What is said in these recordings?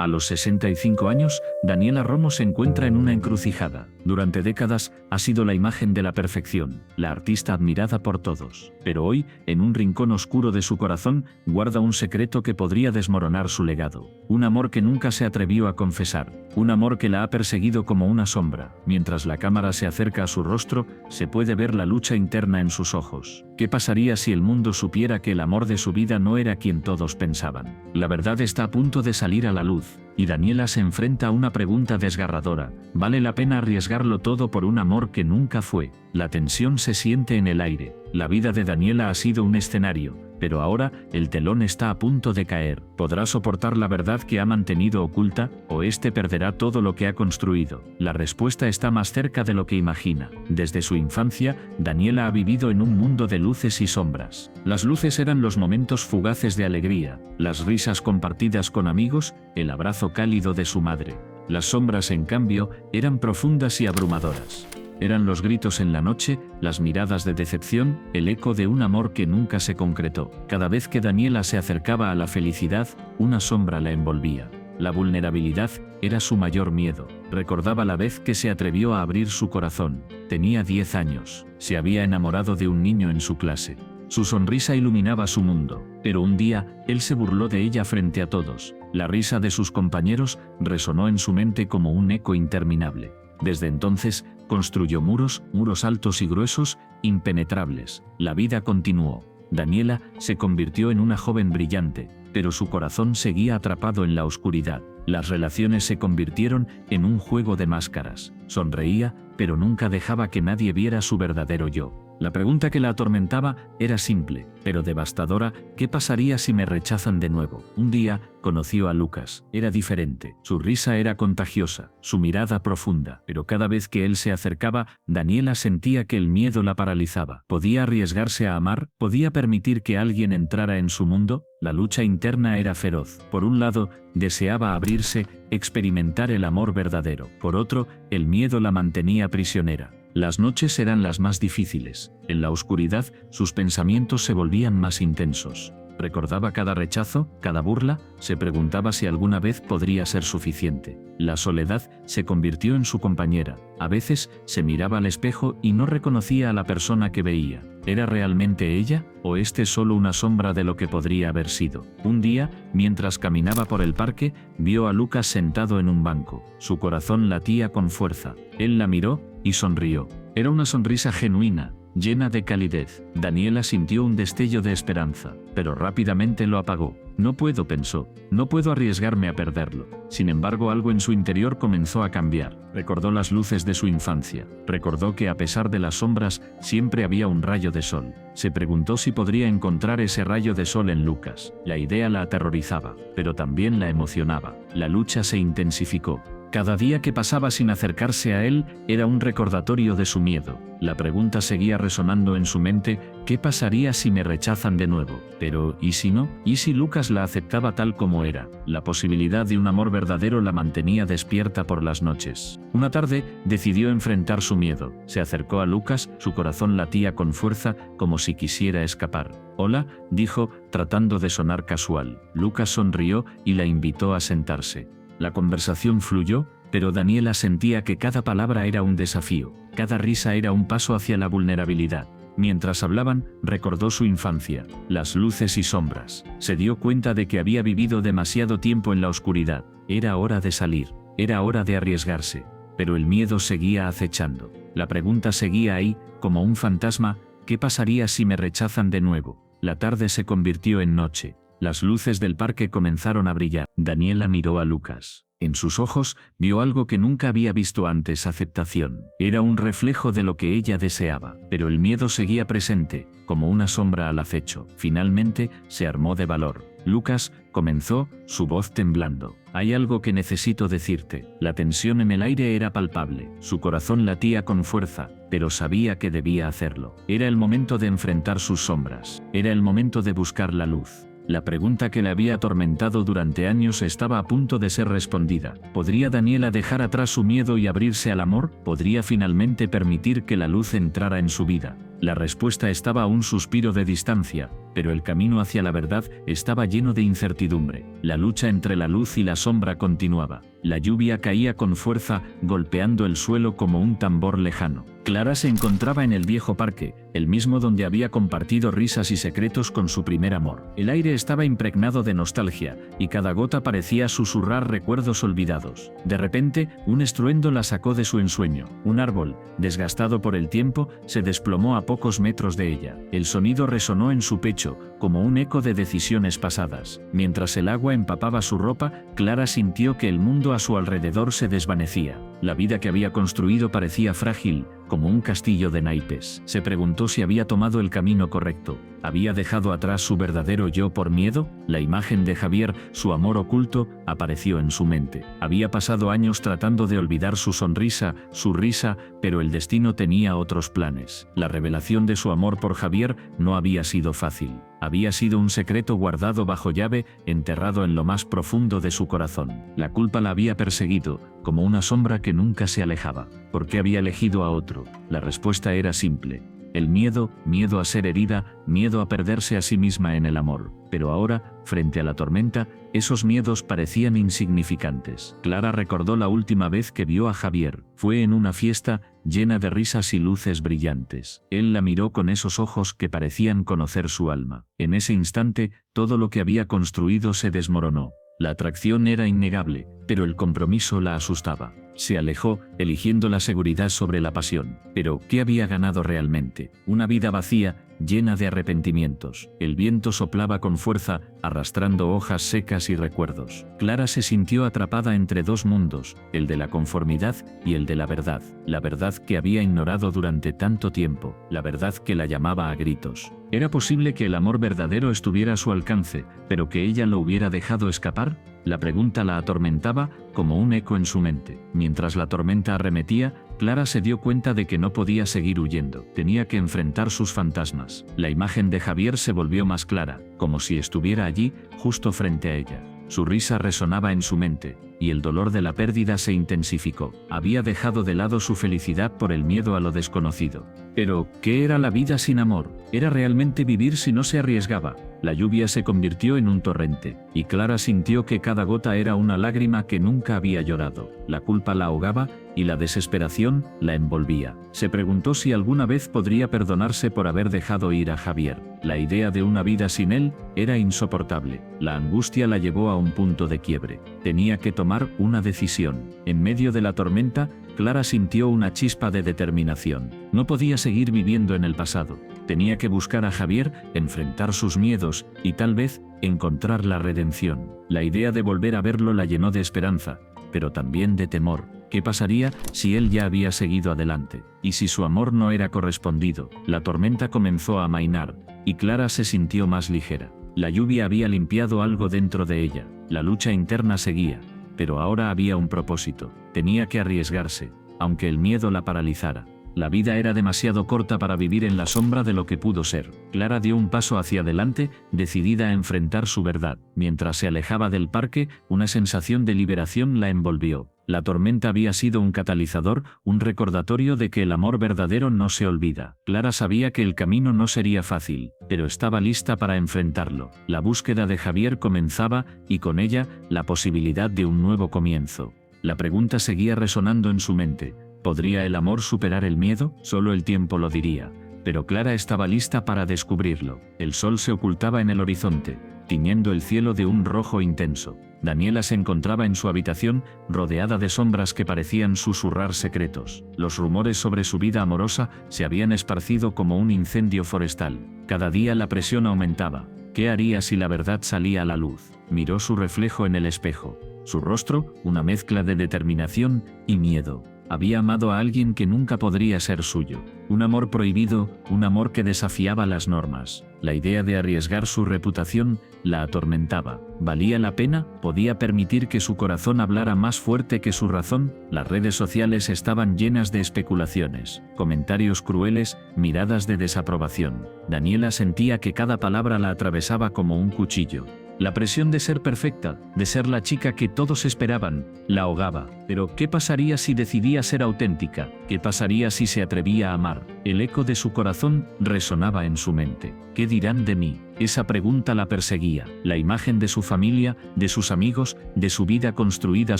A los 65 años, Daniela Romo se encuentra en una encrucijada. Durante décadas, ha sido la imagen de la perfección, la artista admirada por todos. Pero hoy, en un rincón oscuro de su corazón, guarda un secreto que podría desmoronar su legado. Un amor que nunca se atrevió a confesar. Un amor que la ha perseguido como una sombra. Mientras la cámara se acerca a su rostro, se puede ver la lucha interna en sus ojos. ¿Qué pasaría si el mundo supiera que el amor de su vida no era quien todos pensaban? La verdad está a punto de salir a la luz, y Daniela se enfrenta a una pregunta desgarradora. ¿Vale la pena arriesgarlo todo por un amor que nunca fue? La tensión se siente en el aire. La vida de Daniela ha sido un escenario, pero ahora el telón está a punto de caer. ¿Podrá soportar la verdad que ha mantenido oculta, o este perderá todo lo que ha construido? La respuesta está más cerca de lo que imagina. Desde su infancia, Daniela ha vivido en un mundo de luces y sombras. Las luces eran los momentos fugaces de alegría, las risas compartidas con amigos, el abrazo cálido de su madre. Las sombras, en cambio, eran profundas y abrumadoras. Eran los gritos en la noche, las miradas de decepción, el eco de un amor que nunca se concretó. Cada vez que Daniela se acercaba a la felicidad, una sombra la envolvía. La vulnerabilidad era su mayor miedo. Recordaba la vez que se atrevió a abrir su corazón. Tenía 10 años. Se había enamorado de un niño en su clase. Su sonrisa iluminaba su mundo, pero un día, él se burló de ella frente a todos. La risa de sus compañeros resonó en su mente como un eco interminable. Desde entonces, construyó muros altos y gruesos, impenetrables. La vida continuó. Daniela se convirtió en una joven brillante, pero su corazón seguía atrapado en la oscuridad. Las relaciones se convirtieron en un juego de máscaras. Sonreía, pero nunca dejaba que nadie viera su verdadero yo. La pregunta que la atormentaba era simple, pero devastadora: ¿qué pasaría si me rechazan de nuevo? Un día, conoció a Lucas. Era diferente. Su risa era contagiosa, su mirada profunda, pero cada vez que él se acercaba, Daniela sentía que el miedo la paralizaba. ¿Podía arriesgarse a amar? ¿Podía permitir que alguien entrara en su mundo? La lucha interna era feroz. Por un lado, deseaba abrirse, experimentar el amor verdadero. Por otro, el miedo la mantenía prisionera. Las noches eran las más difíciles. En la oscuridad, sus pensamientos se volvían más intensos. Recordaba cada rechazo, cada burla, se preguntaba si alguna vez podría ser suficiente. La soledad se convirtió en su compañera. A veces, se miraba al espejo y no reconocía a la persona que veía. ¿Era realmente ella, o este solo una sombra de lo que podría haber sido? Un día, mientras caminaba por el parque, vio a Lucas sentado en un banco. Su corazón latía con fuerza. Él la miró y sonrió. Era una sonrisa genuina, llena de calidez. Daniela sintió un destello de esperanza, pero rápidamente lo apagó. No puedo, pensó, no puedo arriesgarme a perderlo. Sin embargo, algo en su interior comenzó a cambiar. Recordó las luces de su infancia. Recordó que a pesar de las sombras, siempre había un rayo de sol. Se preguntó si podría encontrar ese rayo de sol en Lucas. La idea la aterrorizaba, pero también la emocionaba. La lucha se intensificó. Cada día que pasaba sin acercarse a él era un recordatorio de su miedo. La pregunta seguía resonando en su mente: ¿qué pasaría si me rechazan de nuevo? Pero, ¿y si no? ¿Y si Lucas la aceptaba tal como era? La posibilidad de un amor verdadero la mantenía despierta por las noches. Una tarde, decidió enfrentar su miedo. Se acercó a Lucas, su corazón latía con fuerza, como si quisiera escapar. «Hola», dijo, tratando de sonar casual. Lucas sonrió y la invitó a sentarse. La conversación fluyó, pero Daniela sentía que cada palabra era un desafío, cada risa era un paso hacia la vulnerabilidad. Mientras hablaban, recordó su infancia, las luces y sombras. Se dio cuenta de que había vivido demasiado tiempo en la oscuridad. Era hora de salir, era hora de arriesgarse, pero el miedo seguía acechando. La pregunta seguía ahí, como un fantasma: ¿qué pasaría si me rechazan de nuevo? La tarde se convirtió en noche. Las luces del parque comenzaron a brillar. Daniela miró a Lucas. En sus ojos, vio algo que nunca había visto antes: aceptación. Era un reflejo de lo que ella deseaba, pero el miedo seguía presente, como una sombra al acecho. Finalmente, se armó de valor. «Lucas», comenzó, su voz temblando. «Hay algo que necesito decirte». La tensión en el aire era palpable. Su corazón latía con fuerza, pero sabía que debía hacerlo. Era el momento de enfrentar sus sombras. Era el momento de buscar la luz. La pregunta que le había atormentado durante años estaba a punto de ser respondida. ¿Podría Daniela dejar atrás su miedo y abrirse al amor? ¿Podría finalmente permitir que la luz entrara en su vida? La respuesta estaba a un suspiro de distancia, pero el camino hacia la verdad estaba lleno de incertidumbre. La lucha entre la luz y la sombra continuaba. La lluvia caía con fuerza, golpeando el suelo como un tambor lejano. Clara se encontraba en el viejo parque, el mismo donde había compartido risas y secretos con su primer amor. El aire estaba impregnado de nostalgia, y cada gota parecía susurrar recuerdos olvidados. De repente, un estruendo la sacó de su ensueño. Un árbol, desgastado por el tiempo, se desplomó a pocos metros de ella. El sonido resonó en su pecho, como un eco de decisiones pasadas. Mientras el agua empapaba su ropa, Clara sintió que el mundo a su alrededor se desvanecía. La vida que había construido parecía frágil, como un castillo de naipes. Se preguntó si había tomado el camino correcto. ¿Había dejado atrás su verdadero yo por miedo? La imagen de Javier, su amor oculto, apareció en su mente. Había pasado años tratando de olvidar su sonrisa, su risa, pero el destino tenía otros planes. La revelación de su amor por Javier no había sido fácil. Había sido un secreto guardado bajo llave, enterrado en lo más profundo de su corazón. La culpa la había perseguido, como una sombra que nunca se alejaba. ¿Por qué había elegido a otro? La respuesta era simple. El miedo, miedo a ser herida, miedo a perderse a sí misma en el amor. Pero ahora, frente a la tormenta, esos miedos parecían insignificantes. Clara recordó la última vez que vio a Javier. Fue en una fiesta, llena de risas y luces brillantes. Él la miró con esos ojos que parecían conocer su alma. En ese instante, todo lo que había construido se desmoronó. La atracción era innegable, pero el compromiso la asustaba. Se alejó, eligiendo la seguridad sobre la pasión. Pero, ¿qué había ganado realmente? Una vida vacía, llena de arrepentimientos. El viento soplaba con fuerza, arrastrando hojas secas y recuerdos. Clara se sintió atrapada entre dos mundos, el de la conformidad y el de la verdad. La verdad que había ignorado durante tanto tiempo, la verdad que la llamaba a gritos. ¿Era posible que el amor verdadero estuviera a su alcance, pero que ella lo hubiera dejado escapar? La pregunta la atormentaba como un eco en su mente. Mientras la tormenta arremetía, Clara se dio cuenta de que no podía seguir huyendo. Tenía que enfrentar sus fantasmas. La imagen de Javier se volvió más clara, como si estuviera allí, justo frente a ella. Su risa resonaba en su mente, y el dolor de la pérdida se intensificó. Había dejado de lado su felicidad por el miedo a lo desconocido. Pero, ¿qué era la vida sin amor? ¿Era realmente vivir si no se arriesgaba? La lluvia se convirtió en un torrente, y Clara sintió que cada gota era una lágrima que nunca había llorado. La culpa la ahogaba, y la desesperación la envolvía. Se preguntó si alguna vez podría perdonarse por haber dejado ir a Javier. La idea de una vida sin él era insoportable. La angustia la llevó a un punto de quiebre. Tenía que tomar una decisión. En medio de la tormenta, Clara sintió una chispa de determinación. No podía seguir viviendo en el pasado. Tenía que buscar a Javier, enfrentar sus miedos y tal vez encontrar la redención. La idea de volver a verlo la llenó de esperanza, pero también de temor. ¿Qué pasaría si él ya había seguido adelante? ¿Y si su amor no era correspondido? La tormenta comenzó a amainar, y Clara se sintió más ligera. La lluvia había limpiado algo dentro de ella. La lucha interna seguía, pero ahora había un propósito. Tenía que arriesgarse, aunque el miedo la paralizara. La vida era demasiado corta para vivir en la sombra de lo que pudo ser. Clara dio un paso hacia adelante, decidida a enfrentar su verdad. Mientras se alejaba del parque, una sensación de liberación la envolvió. La tormenta había sido un catalizador, un recordatorio de que el amor verdadero no se olvida. Clara sabía que el camino no sería fácil, pero estaba lista para enfrentarlo. La búsqueda de Javier comenzaba, y con ella, la posibilidad de un nuevo comienzo. La pregunta seguía resonando en su mente. ¿Podría el amor superar el miedo? Solo el tiempo lo diría. Pero Clara estaba lista para descubrirlo. El sol se ocultaba en el horizonte, tiñendo el cielo de un rojo intenso. Daniela se encontraba en su habitación, rodeada de sombras que parecían susurrar secretos. Los rumores sobre su vida amorosa se habían esparcido como un incendio forestal. Cada día la presión aumentaba. ¿Qué haría si la verdad salía a la luz? Miró su reflejo en el espejo. Su rostro, una mezcla de determinación y miedo. Había amado a alguien que nunca podría ser suyo. Un amor prohibido, un amor que desafiaba las normas. La idea de arriesgar su reputación la atormentaba. ¿Valía la pena? ¿Podía permitir que su corazón hablara más fuerte que su razón? Las redes sociales estaban llenas de especulaciones, comentarios crueles, miradas de desaprobación. Daniela sentía que cada palabra la atravesaba como un cuchillo. La presión de ser perfecta, de ser la chica que todos esperaban, la ahogaba. Pero, ¿qué pasaría si decidía ser auténtica? ¿Qué pasaría si se atrevía a amar? El eco de su corazón resonaba en su mente. ¿Qué dirán de mí? Esa pregunta la perseguía. La imagen de su familia, de sus amigos, de su vida construida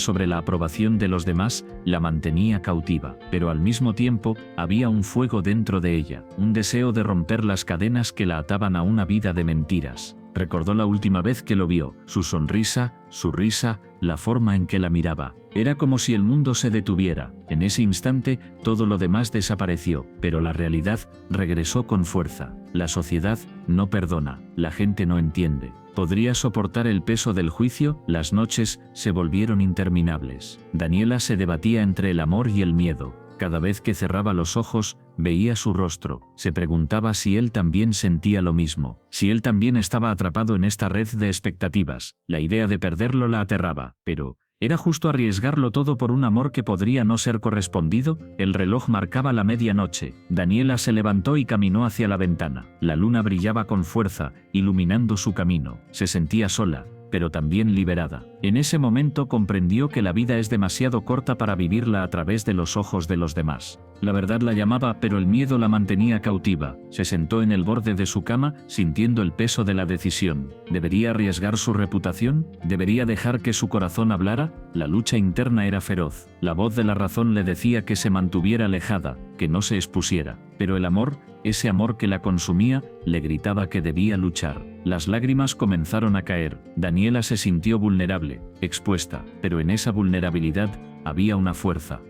sobre la aprobación de los demás, la mantenía cautiva. Pero al mismo tiempo, había un fuego dentro de ella, un deseo de romper las cadenas que la ataban a una vida de mentiras. Recordó la última vez que lo vio, su sonrisa, su risa, la forma en que la miraba. Era como si el mundo se detuviera. En ese instante, todo lo demás desapareció, pero la realidad regresó con fuerza. La sociedad no perdona, la gente no entiende. ¿Podría soportar el peso del juicio? Las noches se volvieron interminables. Daniela se debatía entre el amor y el miedo. Cada vez que cerraba los ojos, veía su rostro. Se preguntaba si él también sentía lo mismo, si él también estaba atrapado en esta red de expectativas. La idea de perderlo la aterraba, pero ¿era justo arriesgarlo todo por un amor que podría no ser correspondido? El reloj marcaba la medianoche. Daniela se levantó y caminó hacia la ventana. La luna brillaba con fuerza, iluminando su camino. Se sentía sola, pero también liberada. En ese momento comprendió que la vida es demasiado corta para vivirla a través de los ojos de los demás. La verdad la llamaba, pero el miedo la mantenía cautiva. Se sentó en el borde de su cama, sintiendo el peso de la decisión. ¿Debería arriesgar su reputación? ¿Debería dejar que su corazón hablara? La lucha interna era feroz. La voz de la razón le decía que se mantuviera alejada, que no se expusiera. Pero el amor, ese amor que la consumía, le gritaba que debía luchar. Las lágrimas comenzaron a caer. Daniela se sintió vulnerable, expuesta, pero en esa vulnerabilidad había una fuerza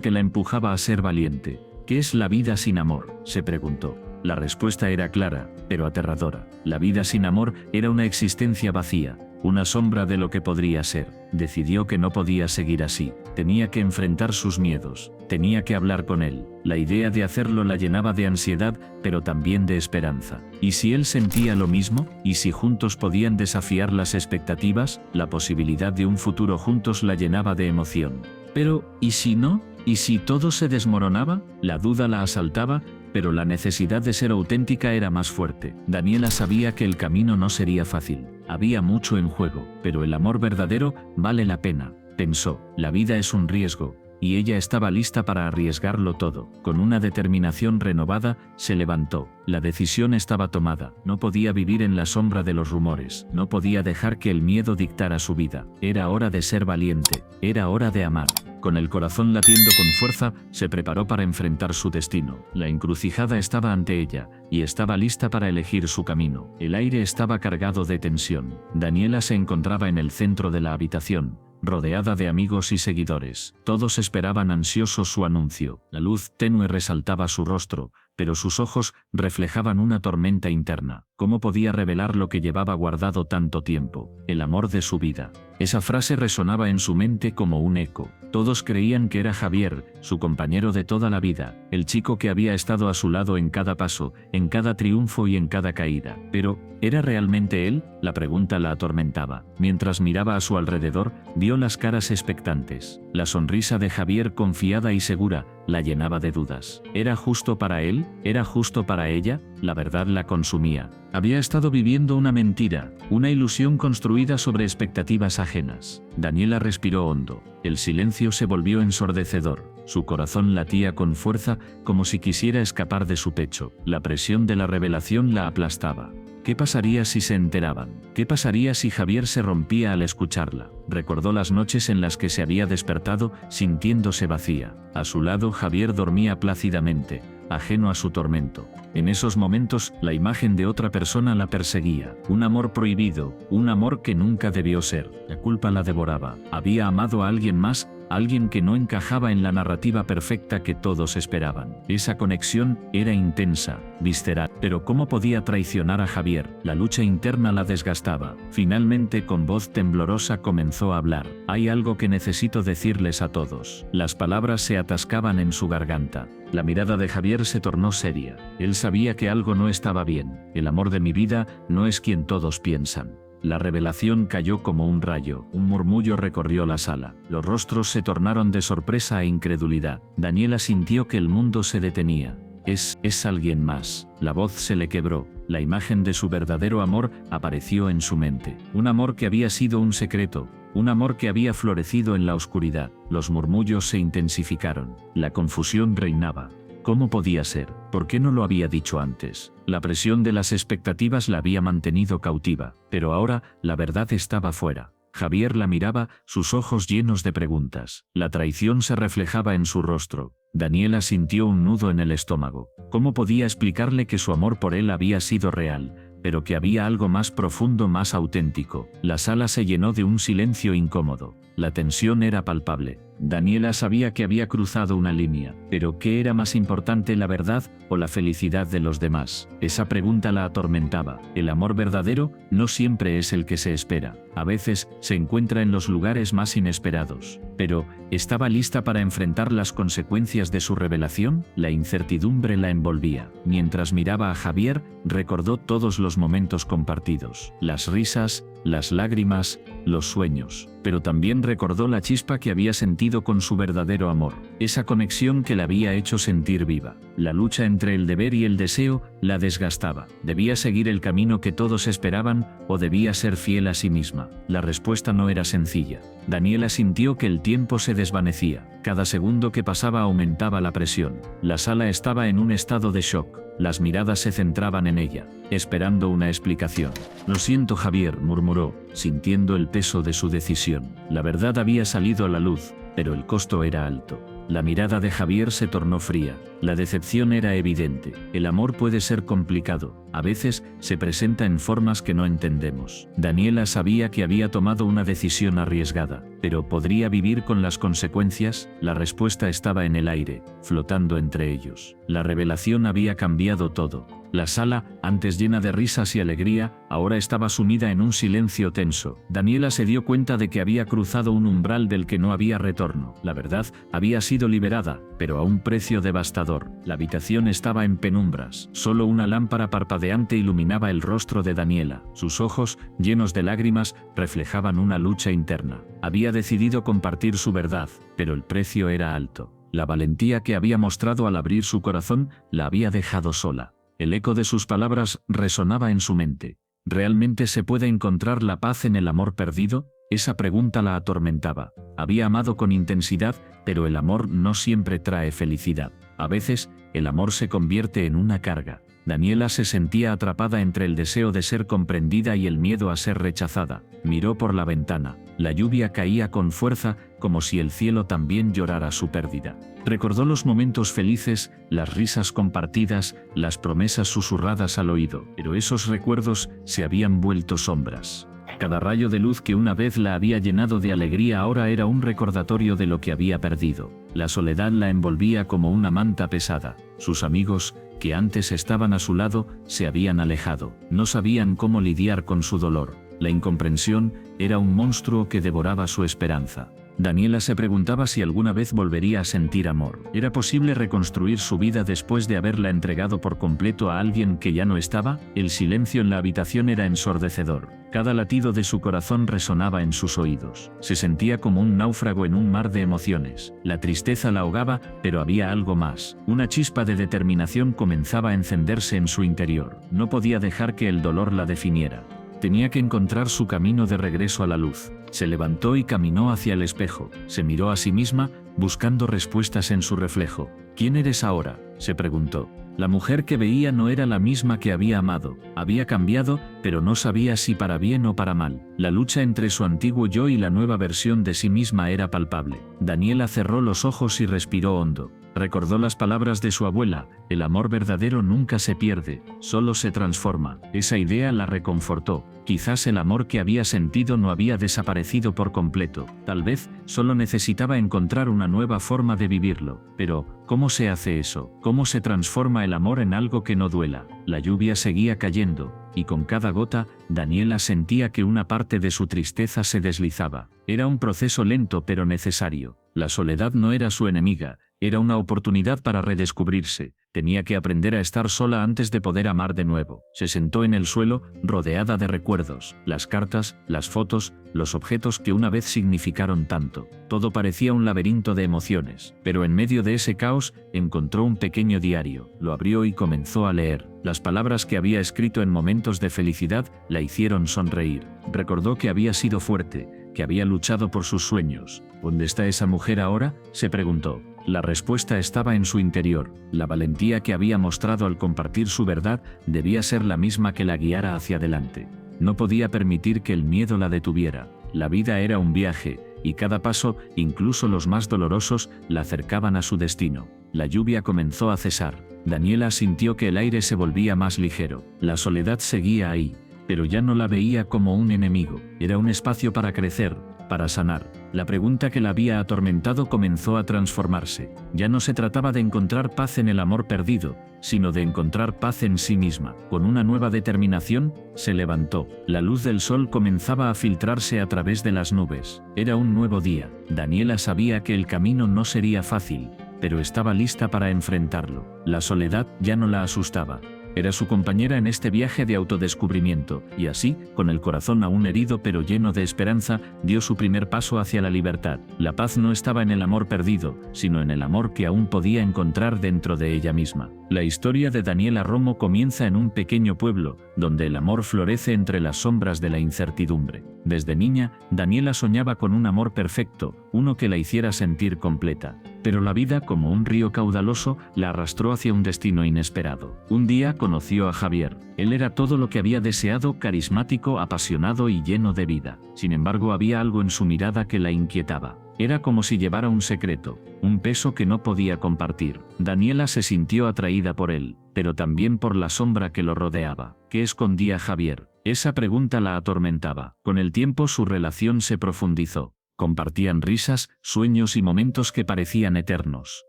que la empujaba a ser valiente. ¿Qué es la vida sin amor?, se preguntó. La respuesta era clara, pero aterradora. La vida sin amor era una existencia vacía, una sombra de lo que podría ser. Decidió que no podía seguir así. Tenía que enfrentar sus miedos. Tenía que hablar con él. La idea de hacerlo la llenaba de ansiedad, pero también de esperanza. ¿Y si él sentía lo mismo? ¿Y si juntos podían desafiar las expectativas? La posibilidad de un futuro juntos la llenaba de emoción. Pero, ¿y si no? ¿Y si todo se desmoronaba? La duda la asaltaba, pero la necesidad de ser auténtica era más fuerte. Daniela sabía que el camino no sería fácil. Había mucho en juego, pero el amor verdadero vale la pena. Pensó, la vida es un riesgo, y ella estaba lista para arriesgarlo todo. Con una determinación renovada, se levantó. La decisión estaba tomada. No podía vivir en la sombra de los rumores. No podía dejar que el miedo dictara su vida. Era hora de ser valiente. Era hora de amar. Con el corazón latiendo con fuerza, se preparó para enfrentar su destino. La encrucijada estaba ante ella, y estaba lista para elegir su camino. El aire estaba cargado de tensión. Daniela se encontraba en el centro de la habitación, rodeada de amigos y seguidores. Todos esperaban ansiosos su anuncio. La luz tenue resaltaba su rostro, pero sus ojos reflejaban una tormenta interna. ¿Cómo podía revelar lo que llevaba guardado tanto tiempo? El amor de su vida. Esa frase resonaba en su mente como un eco. Todos creían que era Javier, su compañero de toda la vida, el chico que había estado a su lado en cada paso, en cada triunfo y en cada caída. Pero, ¿era realmente él? La pregunta la atormentaba. Mientras miraba a su alrededor, vio las caras expectantes. La sonrisa de Javier, confiada y segura, la llenaba de dudas. ¿Era justo para él? ¿Era justo para ella? La verdad la consumía. Había estado viviendo una mentira, una ilusión construida sobre expectativas ajenas. Daniela respiró hondo. El silencio se volvió ensordecedor. Su corazón latía con fuerza, como si quisiera escapar de su pecho. La presión de la revelación la aplastaba. ¿Qué pasaría si se enteraban? ¿Qué pasaría si Javier se rompía al escucharla? Recordó las noches en las que se había despertado, sintiéndose vacía. A su lado Javier dormía plácidamente, ajeno a su tormento. En esos momentos, la imagen de otra persona la perseguía. Un amor prohibido, un amor que nunca debió ser. La culpa la devoraba. Había amado a alguien más, alguien que no encajaba en la narrativa perfecta que todos esperaban. Esa conexión era intensa, visceral. Pero ¿cómo podía traicionar a Javier? La lucha interna la desgastaba. Finalmente, con voz temblorosa comenzó a hablar. Hay algo que necesito decirles a todos. Las palabras se atascaban en su garganta. La mirada de Javier se tornó seria. Él sabía que algo no estaba bien. El amor de mi vida no es quien todos piensan. La revelación cayó como un rayo. Un murmullo recorrió la sala. Los rostros se tornaron de sorpresa e incredulidad. Daniela sintió que el mundo se detenía. Es alguien más. La voz se le quebró. La imagen de su verdadero amor apareció en su mente. Un amor que había sido un secreto, un amor que había florecido en la oscuridad. Los murmullos se intensificaron. La confusión reinaba. ¿Cómo podía ser? ¿Por qué no lo había dicho antes? La presión de las expectativas la había mantenido cautiva, pero ahora la verdad estaba fuera. Javier la miraba, sus ojos llenos de preguntas. La traición se reflejaba en su rostro. Daniela sintió un nudo en el estómago. ¿Cómo podía explicarle que su amor por él había sido real, pero que había algo más profundo, más auténtico? La sala se llenó de un silencio incómodo. La tensión era palpable. Daniela sabía que había cruzado una línea, pero ¿qué era más importante, la verdad o la felicidad de los demás? Esa pregunta la atormentaba. El amor verdadero no siempre es el que se espera. A veces se encuentra en los lugares más inesperados. Pero, ¿estaba lista para enfrentar las consecuencias de su revelación? La incertidumbre la envolvía. Mientras miraba a Javier, recordó todos los momentos compartidos, las risas, las lágrimas, los sueños. Pero también recordó la chispa que había sentido con su verdadero amor, esa conexión que la había hecho sentir viva. La lucha entre el deber y el deseo la desgastaba. ¿Debía seguir el camino que todos esperaban o debía ser fiel a sí misma? La respuesta no era sencilla. Daniela sintió que el tiempo se desvanecía. Cada segundo que pasaba aumentaba la presión. La sala estaba en un estado de shock. Las miradas se centraban en ella, esperando una explicación. «Lo siento, Javier», murmuró, sintiendo el peso de su decisión. La verdad había salido a la luz, pero el costo era alto. La mirada de Javier se tornó fría. La decepción era evidente. El amor puede ser complicado. A veces se presenta en formas que no entendemos. Daniela sabía que había tomado una decisión arriesgada, pero ¿podría vivir con las consecuencias? La respuesta estaba en el aire, flotando entre ellos. La revelación había cambiado todo. La sala, antes llena de risas y alegría, ahora estaba sumida en un silencio tenso. Daniela se dio cuenta de que había cruzado un umbral del que no había retorno. La verdad había sido liberada, pero a un precio devastador. La habitación estaba en penumbras. Solo una lámpara parpadeante iluminaba el rostro de Daniela. Sus ojos, llenos de lágrimas, reflejaban una lucha interna. Había decidido compartir su verdad, pero el precio era alto. La valentía que había mostrado al abrir su corazón la había dejado sola. El eco de sus palabras resonaba en su mente. ¿Realmente se puede encontrar la paz en el amor perdido? Esa pregunta la atormentaba. Había amado con intensidad, pero el amor no siempre trae felicidad. A veces, el amor se convierte en una carga. Daniela se sentía atrapada entre el deseo de ser comprendida y el miedo a ser rechazada. Miró por la ventana. La lluvia caía con fuerza, como si el cielo también llorara su pérdida. Recordó los momentos felices, las risas compartidas, las promesas susurradas al oído, pero esos recuerdos se habían vuelto sombras. Cada rayo de luz que una vez la había llenado de alegría ahora era un recordatorio de lo que había perdido. La soledad la envolvía como una manta pesada. Sus amigos, que antes estaban a su lado, se habían alejado. No sabían cómo lidiar con su dolor. La incomprensión era un monstruo que devoraba su esperanza. Daniela se preguntaba si alguna vez volvería a sentir amor. ¿Era posible reconstruir su vida después de haberla entregado por completo a alguien que ya no estaba? El silencio en la habitación era ensordecedor. Cada latido de su corazón resonaba en sus oídos. Se sentía como un náufrago en un mar de emociones. La tristeza la ahogaba, pero había algo más. Una chispa de determinación comenzaba a encenderse en su interior. No podía dejar que el dolor la definiera. Tenía que encontrar su camino de regreso a la luz. Se levantó y caminó hacia el espejo. Se miró a sí misma, buscando respuestas en su reflejo. ¿Quién eres ahora?, se preguntó. La mujer que veía no era la misma que había amado. Había cambiado, pero no sabía si para bien o para mal. La lucha entre su antiguo yo y la nueva versión de sí misma era palpable. Daniela cerró los ojos y respiró hondo. Recordó las palabras de su abuela: el amor verdadero nunca se pierde, solo se transforma. Esa idea la reconfortó. Quizás el amor que había sentido no había desaparecido por completo. Tal vez solo necesitaba encontrar una nueva forma de vivirlo. Pero, ¿cómo se hace eso? ¿Cómo se transforma el amor en algo que no duela? La lluvia seguía cayendo, y con cada gota, Daniela sentía que una parte de su tristeza se deslizaba. Era un proceso lento pero necesario. La soledad no era su enemiga, era una oportunidad para redescubrirse. Tenía que aprender a estar sola antes de poder amar de nuevo. Se sentó en el suelo, rodeada de recuerdos, las cartas, las fotos, los objetos que una vez significaron tanto. Todo parecía un laberinto de emociones, pero en medio de ese caos encontró un pequeño diario, lo abrió y comenzó a leer. Las palabras que había escrito en momentos de felicidad la hicieron sonreír. Recordó que había sido fuerte, que había luchado por sus sueños. ¿Dónde está esa mujer ahora?, se preguntó. La respuesta estaba en su interior. La valentía que había mostrado al compartir su verdad debía ser la misma que la guiara hacia adelante. No podía permitir que el miedo la detuviera. La vida era un viaje, y cada paso, incluso los más dolorosos, la acercaban a su destino. La lluvia comenzó a cesar. Daniela sintió que el aire se volvía más ligero. La soledad seguía ahí, pero ya no la veía como un enemigo. Era un espacio para crecer, para sanar. La pregunta que la había atormentado comenzó a transformarse. Ya no se trataba de encontrar paz en el amor perdido, sino de encontrar paz en sí misma. Con una nueva determinación, se levantó. La luz del sol comenzaba a filtrarse a través de las nubes. Era un nuevo día. Daniela sabía que el camino no sería fácil, pero estaba lista para enfrentarlo. La soledad ya no la asustaba. Era su compañera en este viaje de autodescubrimiento, y así, con el corazón aún herido pero lleno de esperanza, dio su primer paso hacia la libertad. La paz no estaba en el amor perdido, sino en el amor que aún podía encontrar dentro de ella misma. La historia de Daniela Romo comienza en un pequeño pueblo, donde el amor florece entre las sombras de la incertidumbre. Desde niña, Daniela soñaba con un amor perfecto, uno que la hiciera sentir completa. Pero la vida, como un río caudaloso, la arrastró hacia un destino inesperado. Un día conoció a Javier. Él era todo lo que había deseado, carismático, apasionado y lleno de vida. Sin embargo, había algo en su mirada que la inquietaba. Era como si llevara un secreto, un peso que no podía compartir. Daniela se sintió atraída por él, pero también por la sombra que lo rodeaba. ¿Qué escondía Javier? Esa pregunta la atormentaba. Con el tiempo su relación se profundizó. Compartían risas, sueños y momentos que parecían eternos.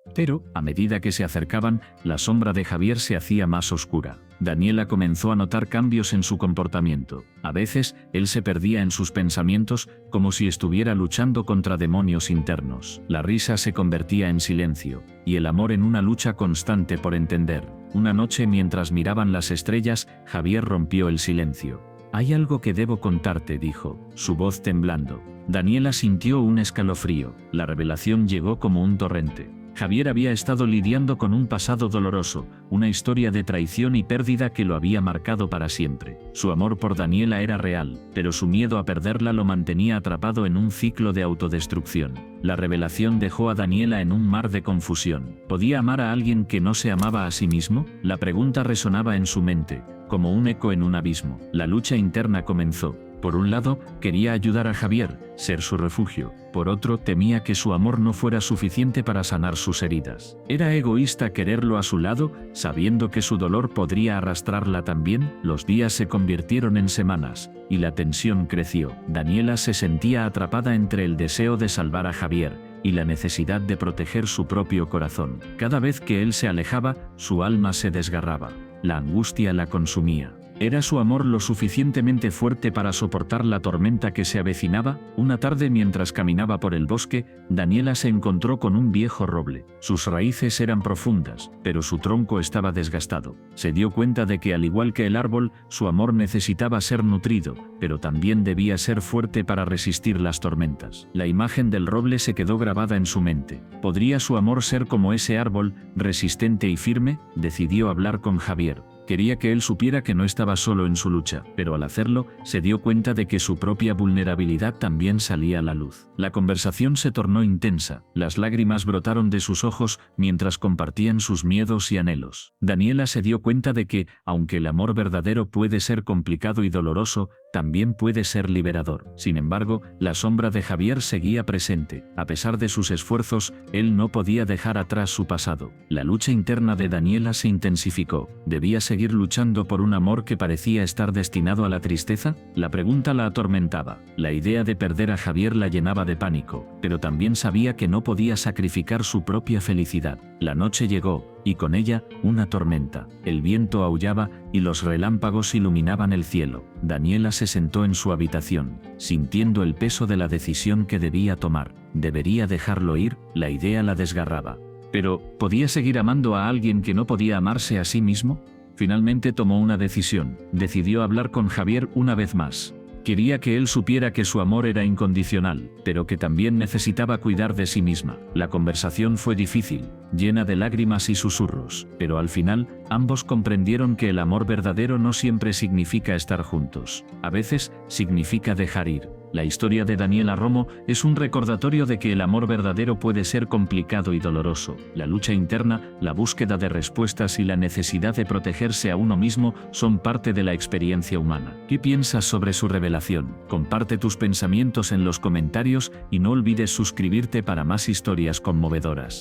Pero, a medida que se acercaban, la sombra de Javier se hacía más oscura. Daniela comenzó a notar cambios en su comportamiento. A veces, él se perdía en sus pensamientos, como si estuviera luchando contra demonios internos. La risa se convertía en silencio, y el amor en una lucha constante por entender. Una noche, mientras miraban las estrellas, Javier rompió el silencio. «Hay algo que debo contarte», dijo, su voz temblando. Daniela sintió un escalofrío. La revelación llegó como un torrente. Javier había estado lidiando con un pasado doloroso, una historia de traición y pérdida que lo había marcado para siempre. Su amor por Daniela era real, pero su miedo a perderla lo mantenía atrapado en un ciclo de autodestrucción. La revelación dejó a Daniela en un mar de confusión. ¿Podía amar a alguien que no se amaba a sí mismo? La pregunta resonaba en su mente, como un eco en un abismo. La lucha interna comenzó. Por un lado, quería ayudar a Javier, ser su refugio. Por otro, temía que su amor no fuera suficiente para sanar sus heridas. ¿Era egoísta quererlo a su lado, sabiendo que su dolor podría arrastrarla también? Los días se convirtieron en semanas, y la tensión creció. Daniela se sentía atrapada entre el deseo de salvar a Javier y la necesidad de proteger su propio corazón. Cada vez que él se alejaba, su alma se desgarraba. La angustia la consumía. ¿Era su amor lo suficientemente fuerte para soportar la tormenta que se avecinaba? Una tarde, mientras caminaba por el bosque, Daniela se encontró con un viejo roble. Sus raíces eran profundas, pero su tronco estaba desgastado. Se dio cuenta de que, al igual que el árbol, su amor necesitaba ser nutrido, pero también debía ser fuerte para resistir las tormentas. La imagen del roble se quedó grabada en su mente. ¿Podría su amor ser como ese árbol, resistente y firme? Decidió hablar con Javier. Quería que él supiera que no estaba solo en su lucha, pero al hacerlo, se dio cuenta de que su propia vulnerabilidad también salía a la luz. La conversación se tornó intensa, las lágrimas brotaron de sus ojos mientras compartían sus miedos y anhelos. Daniela se dio cuenta de que, aunque el amor verdadero puede ser complicado y doloroso, también puede ser liberador. Sin embargo, la sombra de Javier seguía presente. A pesar de sus esfuerzos, él no podía dejar atrás su pasado. La lucha interna de Daniela se intensificó. ¿Debía seguir luchando por un amor que parecía estar destinado a la tristeza? La pregunta la atormentaba. La idea de perder a Javier la llenaba de pánico, pero también sabía que no podía sacrificar su propia felicidad. La noche llegó, y con ella, una tormenta. El viento aullaba y los relámpagos iluminaban el cielo. Daniela se sentó en su habitación, sintiendo el peso de la decisión que debía tomar. ¿Debería dejarlo ir? La idea la desgarraba. Pero, ¿podía seguir amando a alguien que no podía amarse a sí mismo? Finalmente tomó una decisión. Decidió hablar con Javier una vez más. Quería que él supiera que su amor era incondicional, pero que también necesitaba cuidar de sí misma. La conversación fue difícil, llena de lágrimas y susurros, pero al final, ambos comprendieron que el amor verdadero no siempre significa estar juntos. A veces, significa dejar ir. La historia de Daniela Romo es un recordatorio de que el amor verdadero puede ser complicado y doloroso. La lucha interna, la búsqueda de respuestas y la necesidad de protegerse a uno mismo son parte de la experiencia humana. ¿Qué piensas sobre su revelación? Comparte tus pensamientos en los comentarios y no olvides suscribirte para más historias conmovedoras.